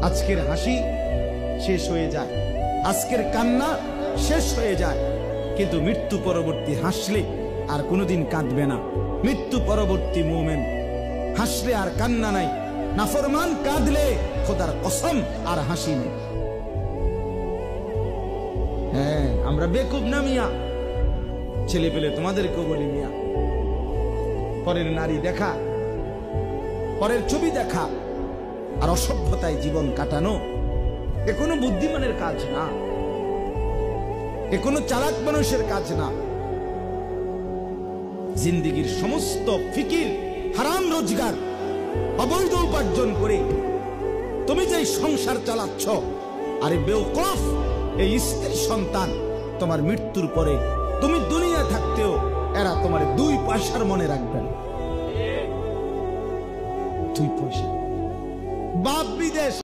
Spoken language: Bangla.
আজকের হাসি শেষ হয়ে যায়, আজকের কান্না শেষ হয়ে যায়, কিন্তু মৃত্যু পরবর্তী হাসলে আর কোনোদিন কাঁদবে না। মৃত্যু পরবর্তী মুমিন হাসলে আর কান্না নাই, নাফরমান কাঁদলে খোদার কসম আর হাসি নেই। হ্যাঁ, আমরা বেকুব না মিয়া, ছেলে পেলে তোমাদেরকেও বলি মিয়া, পরের নারী দেখা, পরের ছবি দেখা আর অসভ্যতায় জীবন কাটানো এ কোনো বুদ্ধিমানের কাজ না, এ কোনো চালাক মানুষের কাজ না। জিন্দেগির সমস্ত ফিকির হারাম রোজগার অবৈধ উপার্জন করে তুমি যে সংসার চালাচ্ছ, আরে বেওকুফ, এই স্ত্রী সন্তান তোমার মৃত্যুর পরে তুমি দুনিয়া থাকতেও এরা তোমার 2 পয়সার মনে রাখবেন। 2 পয়সা, বাপ বিদেশ।